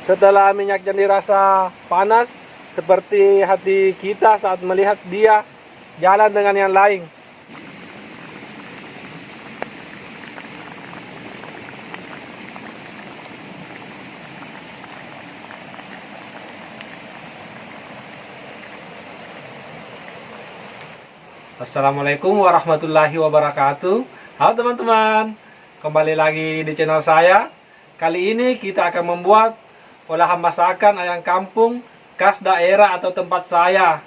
Setelah minyaknya dirasa panas, seperti hati kita saat melihat dia jalan dengan yang lain. Assalamualaikum warahmatullahi wabarakatuh. Halo teman-teman, kembali lagi di channel saya. Kali ini kita akan membuat olahan masakan ayam kampung khas daerah atau tempat saya.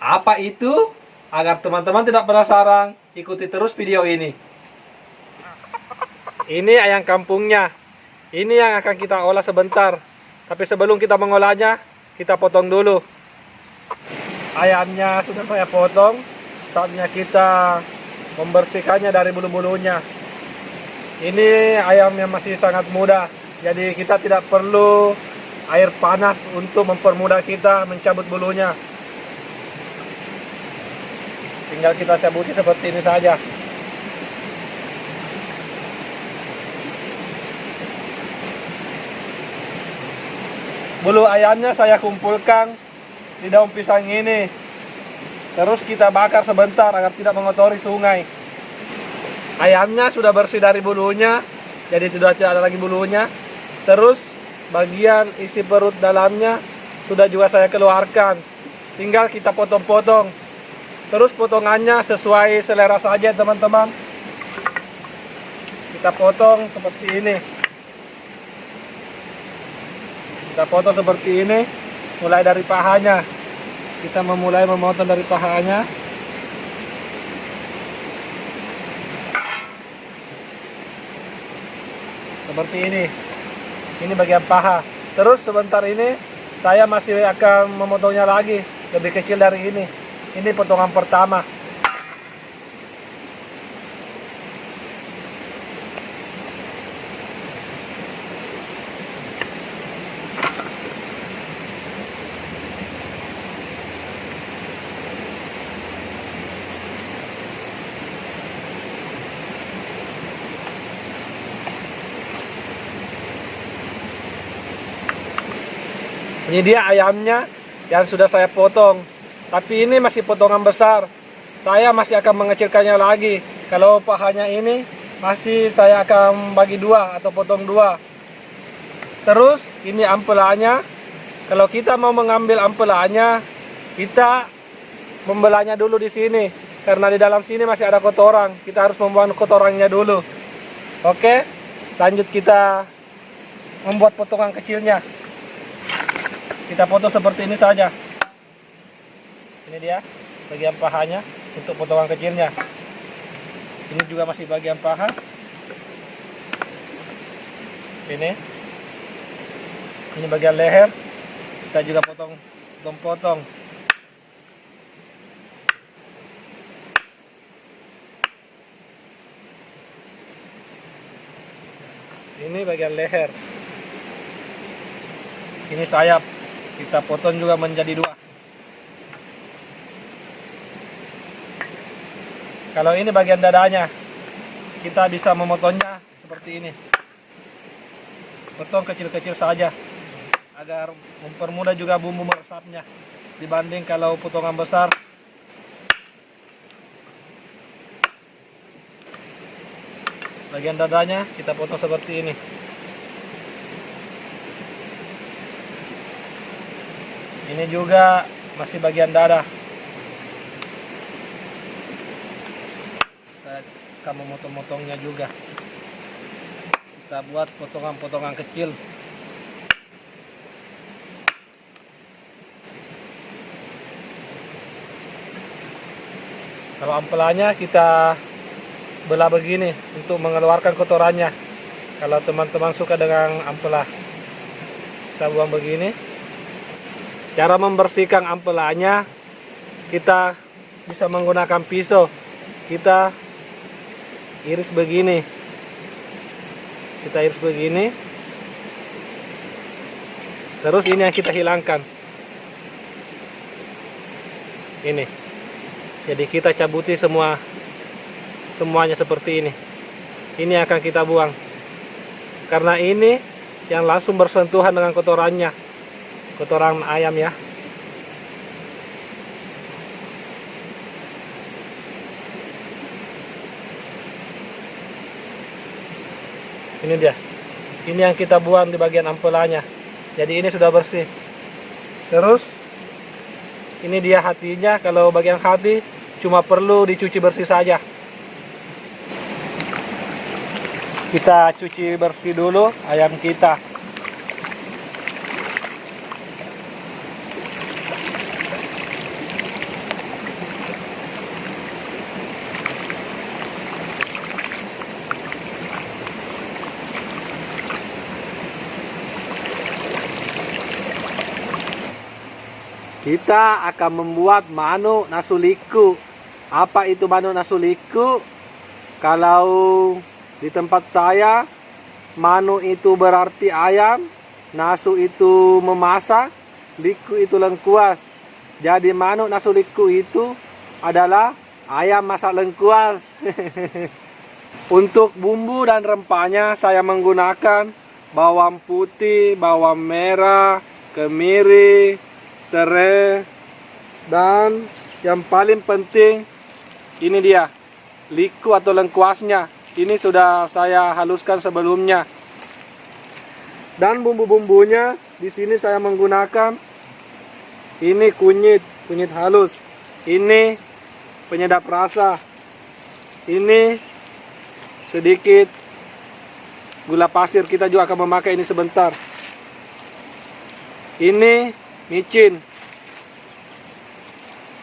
Apa itu? Agar teman-teman tidak penasaran, ikuti terus video ini. Ini ayam kampungnya. Ini yang akan kita olah sebentar. Tapi sebelum kita mengolahnya, kita potong dulu. Ayamnya sudah saya potong. Saatnya kita membersihkannya dari bulu-bulunya. Ini ayam yang masih sangat muda, jadi kita tidak perlu air panas untuk mempermudah kita mencabut bulunya. Tinggal kita cabuti seperti ini saja. Bulu ayamnya saya kumpulkan di daun pisang ini. Terus kita bakar sebentar agar tidak mengotori sungai. Ayamnya sudah bersih dari bulunya, jadi tidak ada lagi bulunya. Terus bagian isi perut dalamnya sudah juga saya keluarkan. Tinggal kita potong-potong. Terus potongannya sesuai selera saja teman-teman. Kita potong seperti ini. Kita potong seperti ini, mulai dari pahanya. Kita memulai memotong dari pahanya. Seperti ini. Ini bagian paha. Terus sebentar ini saya masih akan memotongnya lagi, lebih kecil dari ini. Ini potongan pertama. Ini dia ayamnya yang sudah saya potong. Tapi ini masih potongan besar. Saya masih akan mengecilkannya lagi. Kalau pahanya ini masih saya akan bagi dua atau potong dua. Terus ini ampelanya. Kalau kita mau mengambil ampelanya, kita membelahnya dulu di sini. Karena di dalam sini masih ada kotoran. Kita harus membuang kotorannya dulu. Oke, lanjut kita membuat potongan kecilnya. Kita potong seperti ini saja. Ini dia bagian pahanya untuk potongan kecilnya. Ini juga masih bagian paha. Ini bagian leher. Kita juga potong. Ini bagian leher. Ini sayap. Kita potong juga menjadi dua. Kalau ini bagian dadanya, kita bisa memotongnya seperti ini. Potong kecil-kecil saja, agar mempermudah juga bumbu meresapnya. Dibanding kalau potongan besar. Bagian dadanya kita potong seperti ini. Ini juga masih bagian dada. Kita akan memotong-motongnya juga. Kita buat potongan-potongan kecil. Kalau ampelanya kita belah begini untuk mengeluarkan kotorannya. Kalau teman-teman suka dengan ampela, kita buang begini. Cara membersihkan ampelanya, kita bisa menggunakan pisau. Kita iris begini. Terus ini yang kita hilangkan. Ini. Jadi kita cabuti semuanya seperti ini. Ini akan kita buang. Karena ini yang langsung bersentuhan dengan kotorannya, kotoran ayam ya. Ini dia. Ini yang kita buang di bagian ampelanya. Jadi ini sudah bersih. Terus ini dia hatinya. Kalau bagian hati cuma perlu dicuci bersih saja. Kita cuci bersih dulu ayam kita. Kita akan membuat manu nasu liku. Apa itu manu nasu liku? Kalau di tempat saya, manu itu berarti ayam, nasu itu memasak, liku itu lengkuas. Jadi manu nasu liku itu adalah ayam masak lengkuas. Untuk bumbu dan rempahnya saya menggunakan bawang putih, bawang merah, kemiri, serai, dan yang paling penting ini dia liku atau lengkuasnya. Ini sudah saya haluskan sebelumnya. Dan bumbu-bumbunya di sini saya menggunakan ini kunyit halus, ini penyedap rasa, ini sedikit gula pasir, kita juga akan memakai ini sebentar. Ini micin,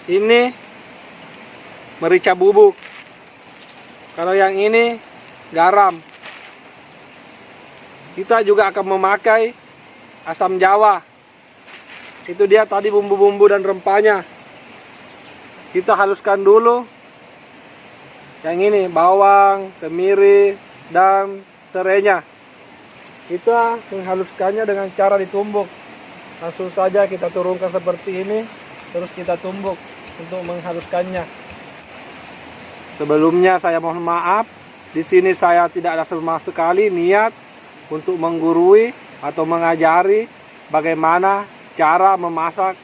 ini merica bubuk. Kalau yang ini garam. Kita juga akan memakai asam jawa. Itu dia tadi bumbu-bumbu dan rempahnya. Kita haluskan dulu. Yang ini bawang, kemiri, dan serainya. Kita menghaluskannya dengan cara ditumbuk. Langsung saja kita turunkan seperti ini, terus kita tumbuk untuk menghaluskannya. Sebelumnya saya mohon maaf, di sini saya tidak ada sama sekali niat untuk menggurui atau mengajari bagaimana cara memasak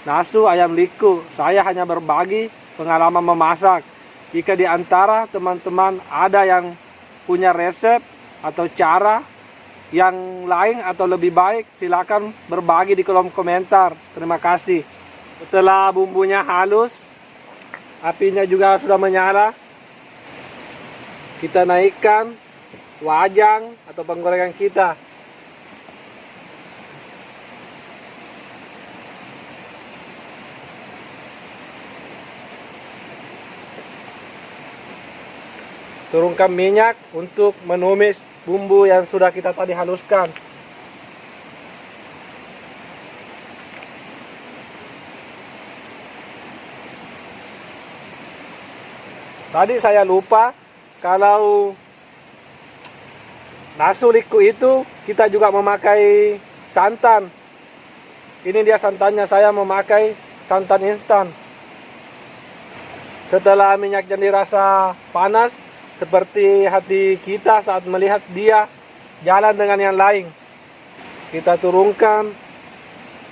nasu ayam liku. Saya hanya berbagi pengalaman memasak. Jika di antara teman-teman ada yang punya resep atau cara yang lain atau lebih baik, silakan berbagi di kolom komentar. Terima kasih. Setelah bumbunya halus, apinya juga sudah menyala, kita naikkan wajang atau penggorengan kita. Turunkan minyak untuk menumis bumbu yang sudah kita tadi haluskan. Tadi saya lupa, kalau nasu liku itu kita juga memakai santan. Ini dia santannya, saya memakai santan instan. Setelah minyaknya dirasa panas, seperti hati kita saat melihat dia jalan dengan yang lain, kita turunkan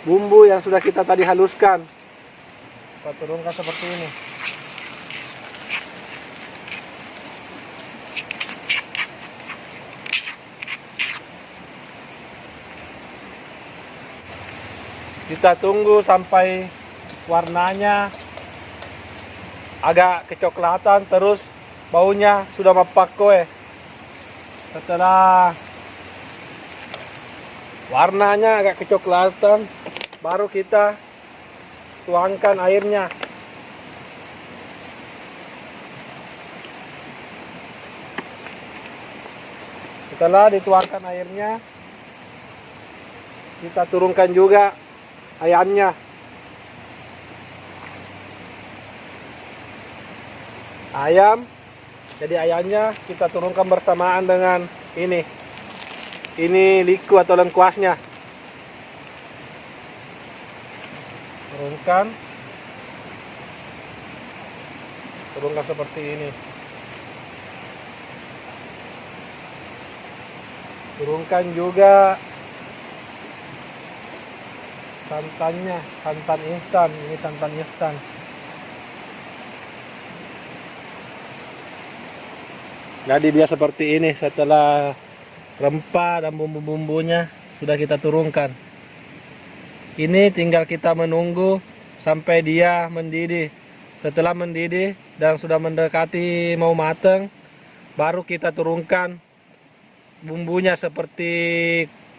bumbu yang sudah kita tadi haluskan. Kita turunkan seperti ini. Kita tunggu sampai warnanya agak kecoklatan, terus baunya sudah mapakoe. Setelah warnanya agak kecoklatan, baru kita tuangkan airnya. Setelah dituangkan airnya, kita turunkan juga ayamnya. Jadi ayamnya kita turunkan bersamaan dengan ini liku atau lengkuasnya. Turunkan seperti ini. Turunkan juga santannya, santan instan. Ini santan instan. Jadi dia seperti ini setelah rempah dan bumbu-bumbunya sudah kita turunkan. Ini tinggal kita menunggu sampai dia mendidih. Setelah mendidih dan sudah mendekati mau matang, baru kita turunkan bumbunya seperti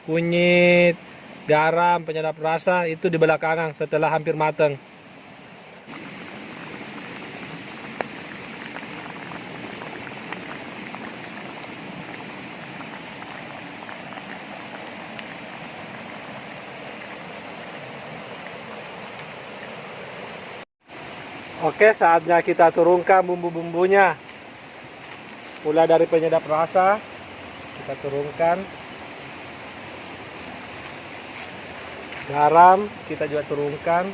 kunyit, garam, penyedap rasa, itu di belakangan setelah hampir matang. Oke, saatnya kita turunkan bumbu-bumbunya. Mulai dari penyedap rasa, kita turunkan. Garam, kita juga turunkan.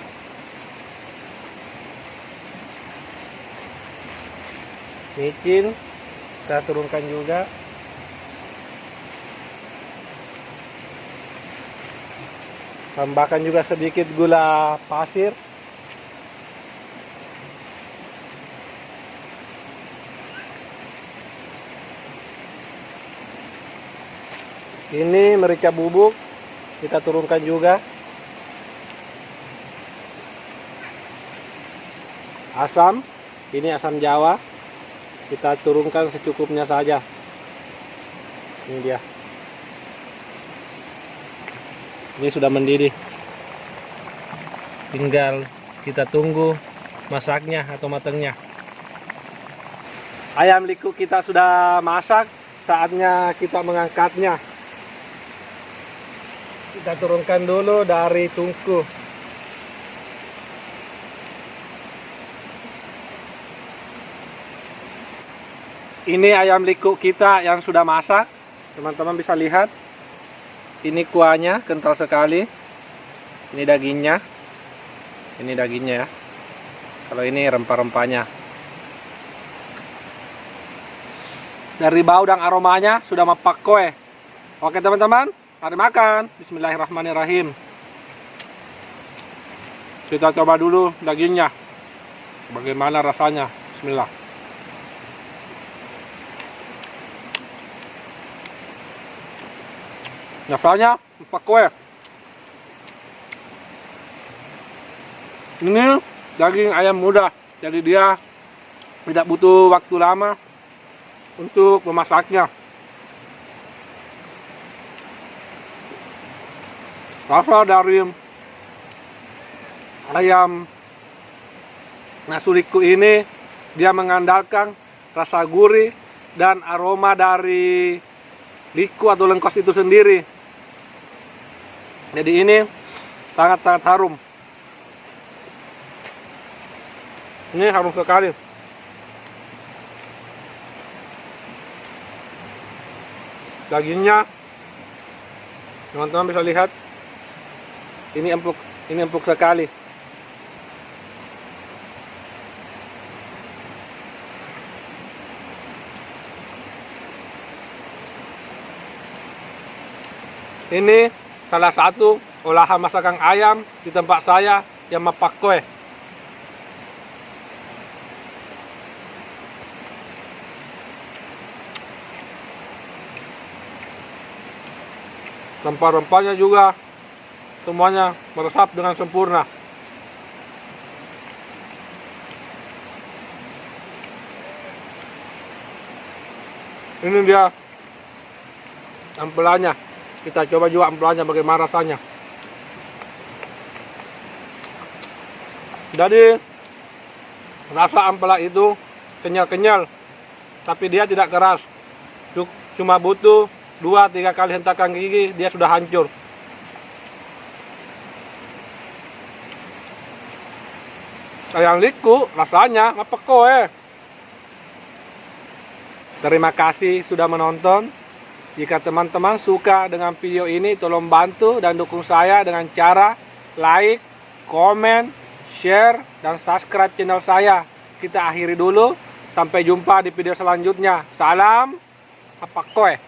Micin, kita turunkan juga. Tambahkan juga sedikit gula pasir. Ini merica bubuk, kita turunkan juga. Asam, ini asam Jawa, kita turunkan secukupnya saja. Ini dia. Ini sudah mendidih. Tinggal kita tunggu masaknya atau matangnya. Ayam liku kita sudah masak, saatnya kita mengangkatnya. Kita turunkan dulu dari tungku. Ini ayam liku kita yang sudah masak. Teman-teman bisa lihat. Ini kuahnya kental sekali. Ini dagingnya. Ini dagingnya ya. Kalau ini rempah-rempahnya. Dari bau dan aromanya sudah mapak kue. Oke teman-teman, mari makan. Bismillahirrahmanirrahim. Kita coba dulu dagingnya. Bagaimana rasanya? Bismillah. Rasanya mapak kue. Ini daging ayam muda, jadi dia tidak butuh waktu lama untuk memasaknya. Rasa dari ayam nasi liku ini dia mengandalkan rasa gurih dan aroma dari liku atau lengkos itu sendiri. Jadi ini sangat-sangat harum. Ini harum sekali. Dagingnya teman-teman bisa lihat, ini empuk sekali. Ini salah satu olahan masakan ayam di tempat saya yang mapak kue. Rempah-rempahnya juga semuanya meresap dengan sempurna. Ini dia ampelannya. Kita coba juga ampelannya bagaimana rasanya. Jadi rasa ampela itu kenyal-kenyal, tapi dia tidak keras. Cuma butuh 2-3 kali hentakan gigi, dia sudah hancur. Ayam liku rasanya mapak kue. Terima kasih sudah menonton. Jika teman-teman suka dengan video ini, tolong bantu dan dukung saya dengan cara like, komen, share, dan subscribe channel saya. Kita akhiri dulu. Sampai jumpa di video selanjutnya. Salam mapak kue.